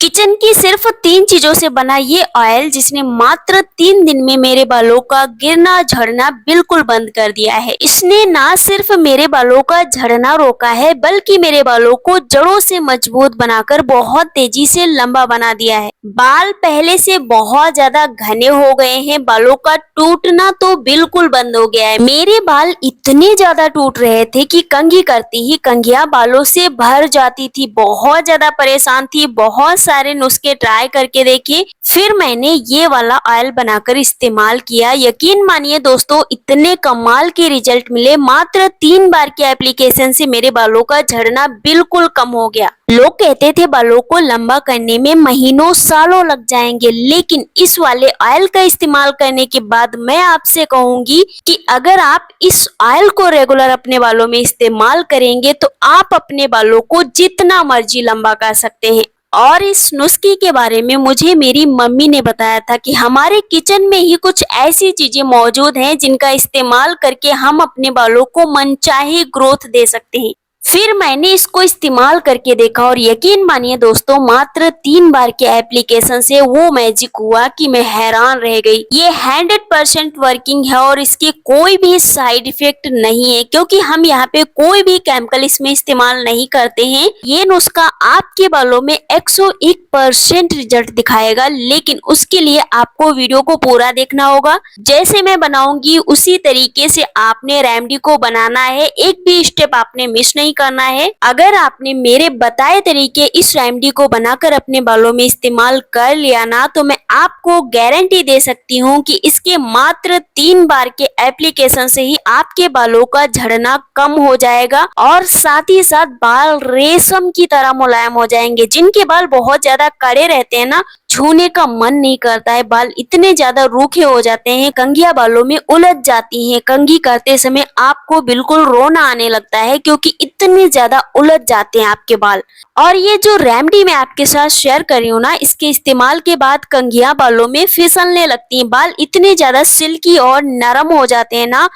Kitchen की सिर्फ 3 चीजों से बना ये ऑयल जिसने मात्र 3 दिन में मेरे बालों का गिरना झड़ना बिल्कुल बंद कर दिया है। इसने ना सिर्फ मेरे बालों का झड़ना रोका है बल्कि मेरे बालों को जड़ों से मजबूत बनाकर बहुत तेजी से लंबा बना दिया है। बाल पहले से बहुत ज्यादा घने हो गए हैं, बालों का टूटना तो बिल्कुल बंद हो गया है। मेरे बाल इतने ज्यादा टूट रहे थे कि कंघी करती ही कंघियां बालों से भर जाती थी। बहुत ज्यादा परेशान थी, बहुत सारे नुस्खे ट्राई करके देखे, फिर मैंने ये वाला ऑयल बनाकर इस्तेमाल किया। यकीन मानिए दोस्तों, इतने कमाल के रिजल्ट मिले। मात्र 3 बार के एप्लीकेशन से मेरे बालों का झड़ना बिल्कुल कम हो गया। लोग कहते थे बालों को लंबा करने में महीनों सालों लग जाएंगे, लेकिन इस वाले ऑयल का इस्तेमाल करने के बाद मैं आपसे कहूंगी कि अगर आप इस ऑयल को रेगुलर अपने बालों में इस्तेमाल करेंगे तो आप अपने बालों को जितना मर्जी लंबा कर सकते हैं। और इस नुस्खे के बारे में मुझे मेरी मम्मी ने बताया था कि हमारे किचन में ही कुछ ऐसी चीजें मौजूद हैं जिनका इस्तेमाल करके हम अपने बालों को मनचाहे ग्रोथ दे सकते हैं। फिर मैंने इसको इस्तेमाल करके देखा और यकीन मानिए दोस्तों, मात्र 3 बार के एप्लीकेशन से वो मैजिक हुआ कि मैं हैरान रह गई। ये 100% वर्किंग है और इसके कोई भी साइड इफेक्ट नहीं है, क्योंकि हम यहाँ पे कोई भी केमिकल इसमें इस्तेमाल नहीं करते हैं। ये नुस्खा आपके बालों में 101% रिजल्ट दिखाएगा, लेकिन उसके लिए आपको वीडियो को पूरा देखना होगा। जैसे मैं बनाऊंगी उसी तरीके से आपने रेमेडी को बनाना है, एक भी स्टेप आपने मिस नहीं करना है। अगर आपने मेरे बताए तरीके इस रेमेडी को बनाकर अपने बालों में इस्तेमाल कर लिया ना, तो मैं आपको गारंटी दे सकती हूँ कि इसके मात्र 3 बार के एप्लीकेशन से ही आपके बालों का झड़ना कम हो जाएगा और साथ ही साथ बाल रेशम की तरह मुलायम हो जाएंगे। जिनके बाल बहुत ज्यादा कड़े रहते हैं ना, छूने का मन नहीं करता है, बाल इतने ज्यादा रूखे हो जाते हैं, कंघियां बालों में उलझ जाती हैं। कंघी करते समय आपको बिल्कुल रोना आने लगता है क्योंकि इतने ज्यादा उलझ जाते हैं आपके बाल। और ये जो रेमेडी मैं आपके साथ शेयर कर रही हूँ ना, इसके इस्तेमाल के बाद कंघियां बालों में फिसलने लगती हैं, बाल इतने ज्यादा सिल्की और नरम हो जाते हैं ना,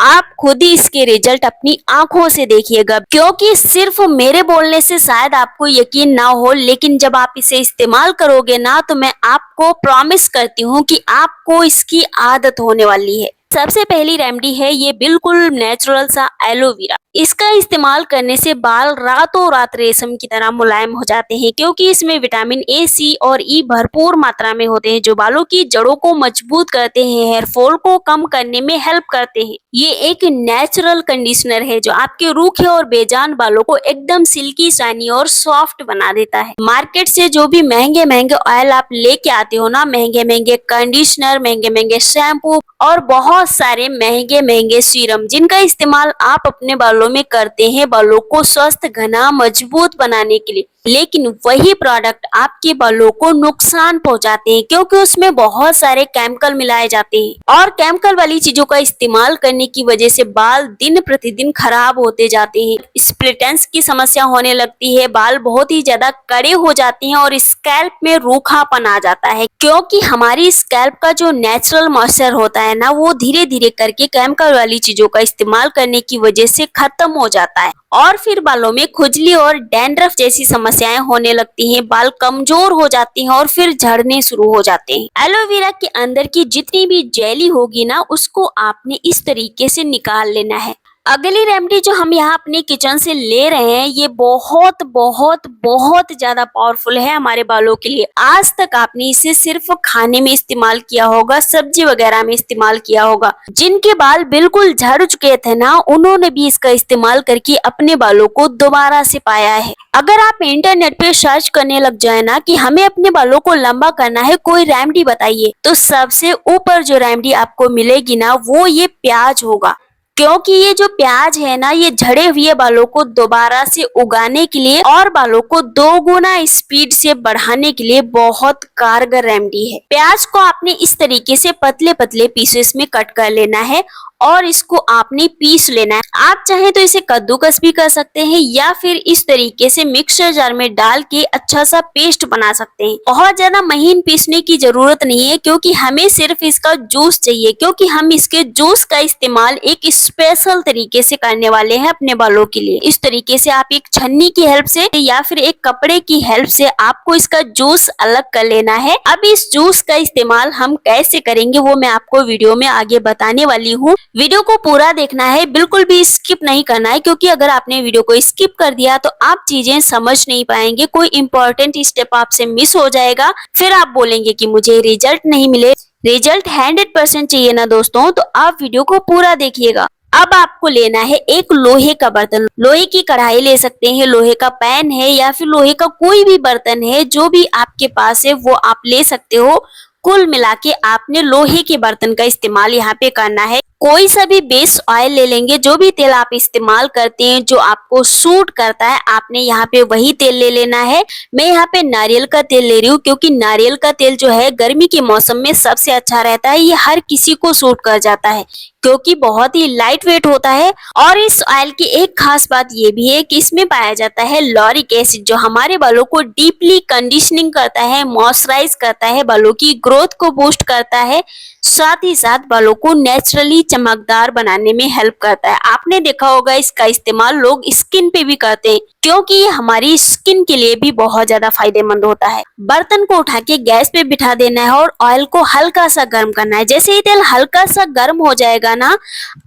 आप खुद ही इसके रिजल्ट अपनी आंखों से देखिएगा। क्योंकि सिर्फ मेरे बोलने से शायद आपको यकीन ना हो, लेकिन जब आप इसे इस्तेमाल करोगे ना, तो मैं आपको प्रॉमिस करती हूँ कि आपको इसकी आदत होने वाली है। सबसे पहली रेमेडी है ये बिल्कुल नेचुरल सा एलोवेरा। इसका इस्तेमाल करने से बाल रातों रात रेशम की तरह मुलायम हो जाते हैं, क्योंकि इसमें विटामिन ए, सी और ई भरपूर मात्रा में होते हैं, जो बालों की जड़ों को मजबूत करते हैं, हेयर फॉल को कम करने में हेल्प करते हैं। ये एक नेचुरल कंडीशनर है जो आपके रूखे और बेजान बालों को एकदम सिल्की, शाइनी और सॉफ्ट बना देता है। मार्केट से जो भी महंगे महंगे ऑयल आप लेके आते हो ना, महंगे महंगे कंडीशनर, महंगे महंगे शैम्पू और बहुत सारे महंगे महंगे सीरम, जिनका इस्तेमाल आप अपने बालों में करते हैं बालों को स्वस्थ, घना, मजबूत बनाने के लिए, लेकिन वही प्रोडक्ट आपके बालों को नुकसान पहुंचाते हैं, क्योंकि उसमें बहुत सारे केमिकल मिलाए जाते हैं। और केमिकल वाली चीजों का इस्तेमाल करने की वजह से बाल दिन प्रतिदिन खराब होते जाते हैं, स्प्लिट एंड्स की समस्या होने लगती है, बाल बहुत ही ज्यादा कड़े हो जाते हैं और स्कैल्प में रूखापन आ जाता है, क्योंकि हमारी स्कैल्प का जो नेचुरल मॉइस्चर होता है ना, वो धीरे धीरे करके केमिकल वाली चीजों का इस्तेमाल करने की वजह से खत्म हो जाता है। और फिर बालों में खुजली और डैंड्रफ जैसी समस्याएं होने लगती हैं, बाल कमजोर हो जाते हैं और फिर झड़ने शुरू हो जाते हैं। एलोवेरा के अंदर की जितनी भी जेली होगी ना, उसको आपने इस तरीके से निकाल लेना है। अगली रेमेडी जो हम यहाँ अपने किचन से ले रहे हैं, ये बहुत बहुत बहुत ज्यादा पावरफुल है हमारे बालों के लिए। आज तक आपने इसे सिर्फ खाने में इस्तेमाल किया होगा, सब्जी वगैरह में इस्तेमाल किया होगा। जिनके बाल बिल्कुल झड़ चुके थे ना, उन्होंने भी इसका इस्तेमाल करके अपने बालों को दोबारा से पाया है। अगर आप इंटरनेट पे सर्च करने लग जाए ना कि हमें अपने बालों को लंबा करना है, कोई रेमेडी बताइए, तो सबसे ऊपर जो रेमेडी आपको मिलेगी ना, वो ये प्याज होगा। क्योंकि ये जो प्याज है ना, ये झड़े हुए बालों को दोबारा से उगाने के लिए और बालों को 2 गुना स्पीड से बढ़ाने के लिए बहुत कारगर रेमेडी है। प्याज को आपने इस तरीके से पतले पतले पीसेस में कट कर लेना है और इसको आपने पीस लेना है। आप चाहे तो इसे कद्दूकस भी कर सकते हैं या फिर इस तरीके से मिक्सर जार में डाल के अच्छा सा पेस्ट बना सकते हैं। बहुत ज्यादा महीन पीसने की जरूरत नहीं है, क्योंकि हमें सिर्फ इसका जूस चाहिए, क्योंकि हम इसके जूस का इस्तेमाल एक स्पेशल तरीके से करने वाले हैं अपने बालों के लिए। इस तरीके से आप एक छन्नी की हेल्प से या फिर एक कपड़े की हेल्प से आपको इसका जूस अलग कर लेना है। अब इस जूस का इस्तेमाल हम कैसे करेंगे वो मैं आपको वीडियो में आगे बताने वाली हूँ। वीडियो को पूरा देखना है, बिल्कुल भी स्किप नहीं करना है, क्योंकि अगर आपने वीडियो को स्किप कर दिया तो आप चीजें समझ नहीं पाएंगे, कोई इंपॉर्टेंट स्टेप आपसे मिस हो जाएगा, फिर आप बोलेंगे कि मुझे रिजल्ट नहीं मिले। रिजल्ट 100% चाहिए ना दोस्तों, तो आप वीडियो को पूरा देखिएगा। अब आपको लेना है एक लोहे का बर्तन, लोहे की कढ़ाई ले सकते हैं, लोहे का पैन है या फिर लोहे का कोई भी बर्तन है, जो भी आपके पास है वो आप ले सकते हो। कुल मिला के आपने लोहे के बर्तन का इस्तेमाल यहाँ पे करना है। कोई सा भी बेस ऑयल ले लेंगे, जो भी तेल आप इस्तेमाल करते हैं जो आपको सूट करता है, आपने यहाँ पे वही तेल ले लेना है। मैं यहाँ पे नारियल का तेल ले रही हूँ, क्योंकि नारियल का तेल जो है गर्मी के मौसम में सबसे अच्छा रहता है। ये हर किसी को सूट कर जाता है क्योंकि बहुत ही लाइट वेट होता है। और इस ऑयल की एक खास बात ये भी है कि इसमें पाया जाता है लॉरिक एसिड, जो हमारे बालों को डीपली कंडीशनिंग करता है, मॉइस्चराइज करता है, बालों की ग्रोथ को बूस्ट करता है, साथ ही साथ बालों को नेचुरली चमकदार बनाने में हेल्प करता है। आपने देखा होगा इसका इस्तेमाल लोग स्किन पे भी करते हैं, क्योंकि ये हमारी स्किन के लिए भी बहुत ज्यादा फायदेमंद होता है। बर्तन को उठा के गैस पे बिठा देना है और ऑयल को हल्का सा गर्म करना है। जैसे ही तेल हल्का सा गर्म हो जाएगा ना,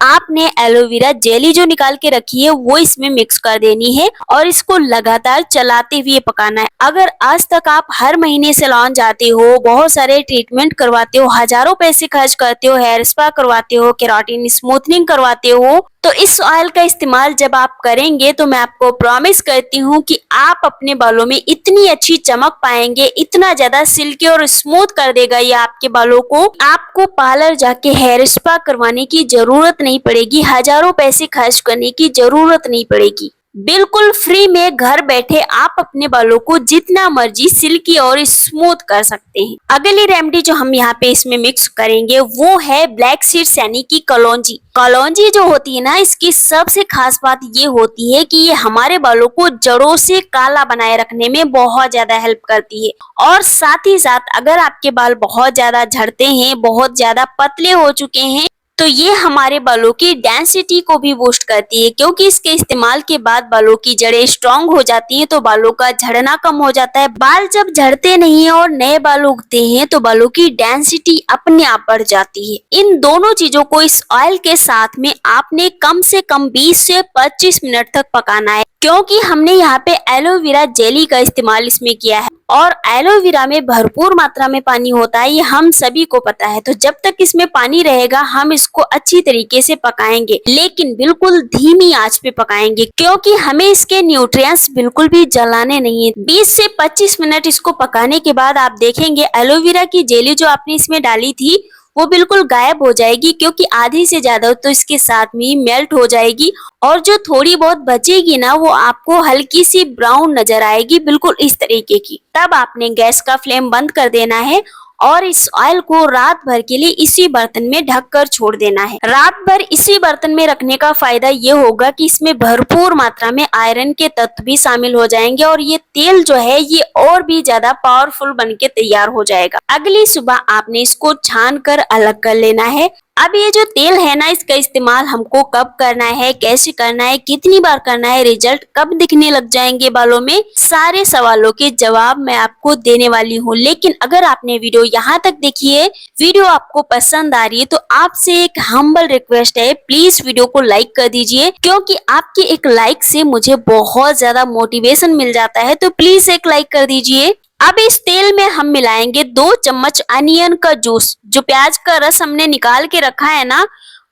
आपने एलोवेरा जेली जो निकाल के रखी है वो इसमें मिक्स कर देनी है और इसको लगातार चलाते हुए पकाना है। अगर आज तक आप हर महीने सैलून जाते हो, बहुत सारे ट्रीटमेंट करवाते हो, हजारों पैसे खर्च करते हो, हेयर स्पा करवाते हो, केराटिन स्मूथनिंग करवाते हो, तो इस ऑयल का इस्तेमाल जब आप करेंगे तो मैं आपको प्रॉमिस करती हूँ कि आप अपने बालों में इतनी अच्छी चमक पाएंगे, इतना ज्यादा सिल्की और स्मूथ कर देगा ये आपके बालों को। आपको पार्लर जाके हेयर स्पा करवाने की जरूरत नहीं पड़ेगी, हजारों पैसे खर्च करने की जरूरत नहीं पड़ेगी। बिल्कुल फ्री में घर बैठे आप अपने बालों को जितना मर्जी सिल्की और स्मूथ कर सकते हैं। अगली रेमेडी जो हम यहाँ पे इसमें मिक्स करेंगे वो है ब्लैक सीड्स यानी कि कलौंजी। कलौंजी जो होती है ना, इसकी सबसे खास बात ये होती है कि ये हमारे बालों को जड़ों से काला बनाए रखने में बहुत ज्यादा हेल्प करती है। और साथ ही साथ अगर आपके बाल बहुत ज्यादा झड़ते हैं, बहुत ज्यादा पतले हो चुके हैं, तो ये हमारे बालों की डेंसिटी को भी बूस्ट करती है, क्योंकि इसके इस्तेमाल के बाद बालों की जड़ें स्ट्रांग हो जाती हैं, तो बालों का झड़ना कम हो जाता है। बाल जब झड़ते नहीं है और नए बाल उगते हैं तो बालों की डेंसिटी अपने आप बढ़ जाती है। इन दोनों चीजों को इस ऑयल के साथ में आपने कम से कम 20 से 25 मिनट तक पकाना है, क्योंकि हमने यहाँ पे एलोवेरा जेली का इस्तेमाल इसमें किया है और एलोवेरा में भरपूर मात्रा में पानी होता है, ये हम सभी को पता है। तो जब तक इसमें पानी रहेगा हम इसको अच्छी तरीके से पकाएंगे, लेकिन बिल्कुल धीमी आंच पे पकाएंगे, क्योंकि हमें इसके न्यूट्रिएंट्स बिल्कुल भी जलाने नहीं है। 20 से 25 मिनट इसको पकाने के बाद आप देखेंगे एलोवेरा की जेली जो आपने इसमें डाली थी वो बिल्कुल गायब हो जाएगी, क्योंकि आधी से ज्यादा तो इसके साथ में ही मेल्ट हो जाएगी और जो थोड़ी बहुत बचेगी ना वो आपको हल्की सी ब्राउन नजर आएगी, बिल्कुल इस तरीके की। तब आपने गैस का फ्लेम बंद कर देना है और इस ऑयल को रात भर के लिए इसी बर्तन में ढककर छोड़ देना है। रात भर इसी बर्तन में रखने का फायदा ये होगा कि इसमें भरपूर मात्रा में आयरन के तत्व भी शामिल हो जाएंगे और ये तेल जो है ये और भी ज्यादा पावरफुल बनके तैयार हो जाएगा। अगली सुबह आपने इसको छान कर अलग कर लेना है। अब ये जो तेल है ना, इसका इस्तेमाल हमको कब करना है, कैसे करना है, कितनी बार करना है, रिजल्ट कब दिखने लग जाएंगे बालों में, सारे सवालों के जवाब मैं आपको देने वाली हूँ। लेकिन अगर आपने वीडियो यहाँ तक देखी है, वीडियो आपको पसंद आ रही है, तो आपसे एक हम्बल रिक्वेस्ट है, प्लीज वीडियो को लाइक कर दीजिए, क्योंकि आपकी एक लाइक से मुझे बहुत ज्यादा मोटिवेशन मिल जाता है। तो प्लीज एक लाइक कर दीजिए। अब इस तेल में हम मिलाएंगे 2 चम्मच अनियन का जूस। जो प्याज का रस हमने निकाल के रखा है ना,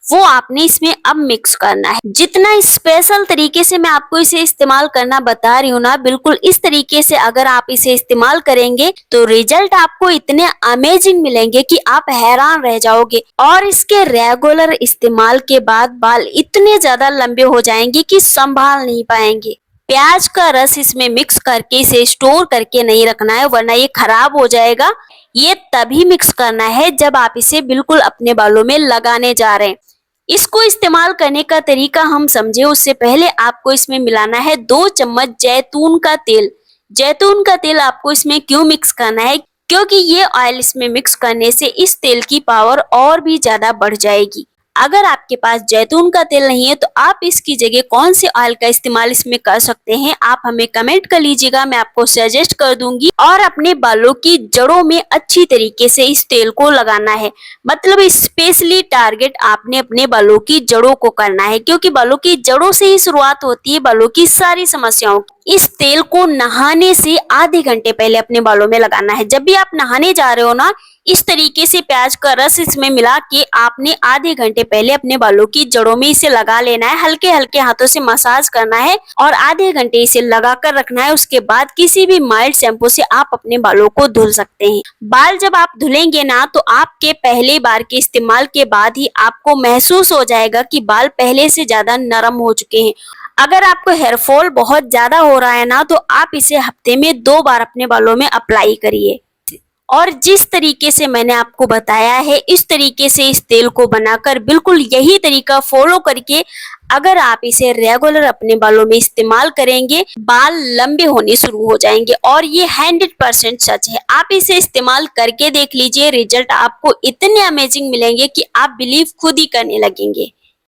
वो आपने इसमें अब मिक्स करना है। जितना स्पेशल तरीके से मैं आपको इसे इस्तेमाल करना बता रही हूँ ना, बिल्कुल इस तरीके से अगर आप इसे इस्तेमाल करेंगे तो रिजल्ट आपको इतने अमेजिंग मिलेंगे कि आप हैरान रह जाओगे। और इसके रेगुलर इस्तेमाल के बाद बाल इतने ज्यादा लंबे हो जाएंगे कि संभाल नहीं पाएंगे। प्याज का रस इसमें मिक्स करके इसे स्टोर करके नहीं रखना है, वरना ये खराब हो जाएगा। ये तभी मिक्स करना है जब आप इसे बिल्कुल अपने बालों में लगाने जा रहे हैं। इसको इस्तेमाल करने का तरीका हम समझे उससे पहले आपको इसमें मिलाना है 2 चम्मच जैतून का तेल। जैतून का तेल आपको इसमें क्यों मिक्स करना है, क्योंकि ये ऑयल इसमें मिक्स करने से इस तेल की पावर और भी ज्यादा बढ़ जाएगी। अगर आपके पास जैतून का तेल नहीं है तो आप इसकी जगह कौन से ऑयल का इस्तेमाल इसमें कर सकते हैं, आप हमें कमेंट कर लीजिएगा, मैं आपको सजेस्ट कर दूंगी। और अपने बालों की जड़ों में अच्छी तरीके से इस तेल को लगाना है, मतलब स्पेशली टारगेट आपने अपने बालों की जड़ों को करना है, क्योंकि बालों की जड़ों से ही शुरुआत होती है बालों की सारी समस्याओं की। इस तेल को नहाने से आधे घंटे पहले अपने बालों में लगाना है। जब भी आप नहाने जा रहे हो ना, इस तरीके से प्याज का रस इसमें मिला के आपने आधे घंटे पहले अपने बालों की जड़ों में इसे लगा लेना है। हल्के हल्के हाथों से मसाज करना है और आधे घंटे इसे लगा कर रखना है। उसके बाद किसी भी माइल्ड शैम्पू से आप अपने बालों को धुल सकते हैं। बाल जब आप धुलेंगे ना, तो आपके पहले बार के इस्तेमाल के बाद ही आपको महसूस हो जाएगा कि बाल पहले से ज्यादा नरम हो चुके हैं। अगर आपको हेयर फॉल बहुत ज्यादा हो रहा है ना, तो आप इसे हफ्ते में 2 बार अपने बालों में अप्लाई करिए। और जिस तरीके से मैंने आपको बताया है, इस तरीके से इस तेल को बनाकर बिल्कुल यही तरीका फॉलो करके अगर आप इसे रेगुलर अपने बालों में इस्तेमाल करेंगे, बाल लंबे होने शुरू हो जाएंगे। और ये 100% सच है। आप इसे इस्तेमाल करके देख लीजिए, रिजल्ट आपको इतने अमेजिंग मिलेंगे कि आप बिलीव खुद ही करने लगेंगे।